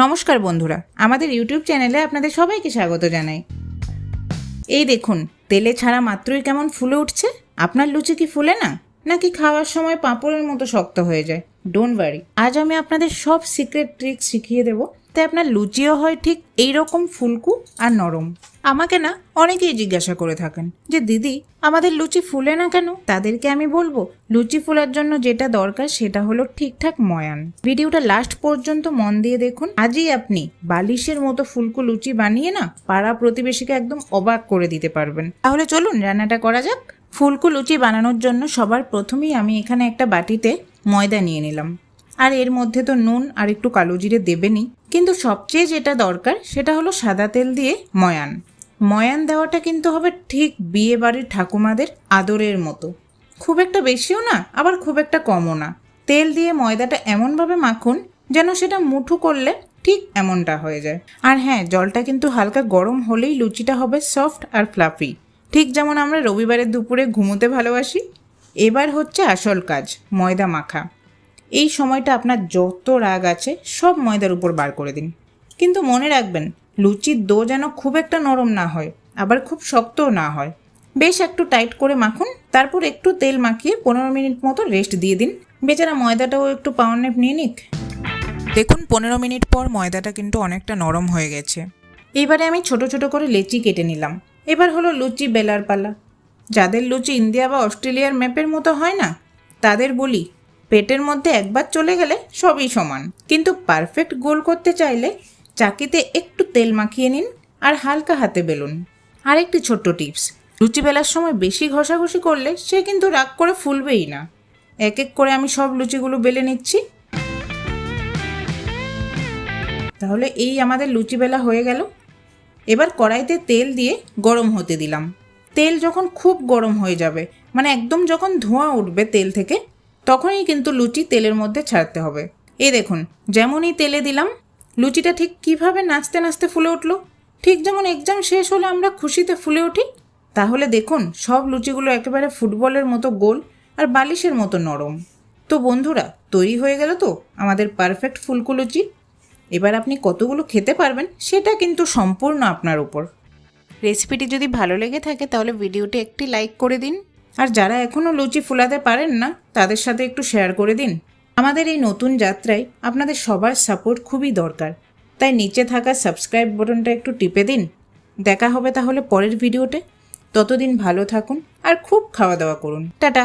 নমস্কার বন্ধুরা, আমাদের ইউটিউব চ্যানেলে আপনাদের সবাইকে স্বাগত জানাই। এই দেখুন, তেলে ছাড়া মাত্রই কেমন ফুলে উঠছে। আপনার লুচি কি ফুলে না, নাকি খাওয়ার সময় পাঁপড়ের মতো শক্ত হয়ে যায়? ডোন্ট ওয়ারি, আজ আমি আপনাদের সব সিক্রেট ট্রিক্স শিখিয়ে দেবো, তাই আপনার লুচিও হয় ঠিক এইরকম ফুলকু আর নরম। আমাকে না অনেকেই জিজ্ঞাসা করে থাকেন যে দিদি, আমাদের লুচি ফুলে না কেন? তাদেরকে আমি বলবো, লুচি ফোলার জন্য যেটা দরকার সেটা হলো ঠিকঠাক ময়ান। ভিডিওটা লাস্ট পর্যন্ত মন দিয়ে দেখুন। আজই আপনি বালিশের মতো ফুলকু লুচি বানিয়ে না পাড়া প্রতিবেশীকে একদম অবাক করে দিতে পারবেন। তাহলে চলুন রান্নাটা করা যাক। ফুলকু লুচি বানানোর জন্য সবার প্রথমেই আমি এখানে একটা বাটিতে ময়দা নিয়ে নিলাম। আর এর মধ্যে তো নুন আর একটু কালো জিরে দেবেনই, কিন্তু সবচেয়ে যেটা দরকার সেটা হলো সাদা তেল দিয়ে ময়ান। ময়ান দেওয়াটা কিন্তু হবে ঠিক বিয়ে বাড়ির ঠাকুমাদের আদরের মতো, খুব একটা বেশিও না আবার খুব একটা কমও না। তেল দিয়ে ময়দাটা এমনভাবে মাখুন যেন সেটা মুঠো করলে ঠিক এমনটা হয়ে যায়। আর হ্যাঁ, জলটা কিন্তু হালকা গরম হলেই লুচিটা হবে সফট আর ফ্লাফি, ঠিক যেমন আমরা রবিবারের দুপুরে ঘুমোতে ভালোবাসি। এবার হচ্ছে আসল কাজ, ময়দা মাখা। এই সময়টা আপনার যত রাগ আছে সব ময়দার উপর বার করে দিন, কিন্তু মনে রাখবেন লুচির ডো যেন খুব একটা নরম না হয়, আবার খুব শক্তও না হয়। বেশ একটু টাইট করে মাখুন, তারপর একটু তেল মাখিয়ে 15 মিনিট মতো রেস্ট দিয়ে দিন। বেচারা ময়দাটাও একটু পাওয়ার নেপ নিয়ে নিক। দেখুন 15 মিনিট পর ময়দাটা কিন্তু অনেকটা নরম হয়ে গেছে। এইবারে আমি ছোট ছোট করে লেচি কেটে নিলাম। এবার হলো লুচি বেলার পালা। যাদের লুচি ইন্ডিয়া বা অস্ট্রেলিয়ার ম্যাপের মতো হয় না, তাদের বলি, পেটের মধ্যে একবার চলে গেলে সবই সমান। কিন্তু পারফেক্ট গোল করতে চাইলে চাকিতে একটু তেল মাখিয়ে নিন আর হালকা হাতে বেলুন। আরেকটি ছোট্ট টিপস, লুচি বেলার সময় বেশি ঘষাঘষি করলে সে কিন্তু রাগ করে ফুলবেই না। এক এক করে আমি সব লুচিগুলো বেলে নিচ্ছি। তাহলে এই আমাদের লুচি বেলা হয়ে গেল। এবার কড়াইতে তেল দিয়ে গরম হতে দিলাম। তেল যখন খুব গরম হয়ে যাবে, মানে একদম যখন ধোঁয়া উঠবে তেল থেকে, তখনই কিন্তু লুচি তেলের মধ্যে ছাড়তে হবে। এই দেখুন, যেমনই তেলে দিলাম, লুচিটা ঠিক কিভাবে নাচতে নাচতে ফুলে উঠলো। ঠিক যেমন এক্সাম শেষ হলে আমরা খুশিতে ফুলে উঠি। তাহলে দেখুন সব লুচিগুলো একেবারে ফুটবলের মতো গোল আর বালিশের মতো নরম। তো বন্ধুরা, তৈরি হয়ে গেল তো আমাদের পারফেক্ট ফুলকু লুচি। এবার আপনি কতগুলো খেতে পারবেন সেটা কিন্তু সম্পূর্ণ আপনার উপর। রেসিপিটি যদি ভালো লেগে থাকে তাহলে ভিডিওটি একটি লাইক করে দিন, আর যারা এখনও লুচি ফুলাতে পারেন না তাদের সাথে একটু শেয়ার করে দিন। আমাদের এই নতুন যাত্রায় আপনাদের সবার সাপোর্ট খুবই দরকার, তাই নিচে থাকা সাবস্ক্রাইব বাটনটা একটু টিপে দিন। দেখা হবে তাহলে পরের ভিডিওতে। ততদিন ভালো থাকুন আর খুব খাওয়া দাওয়া করুন। টাটা।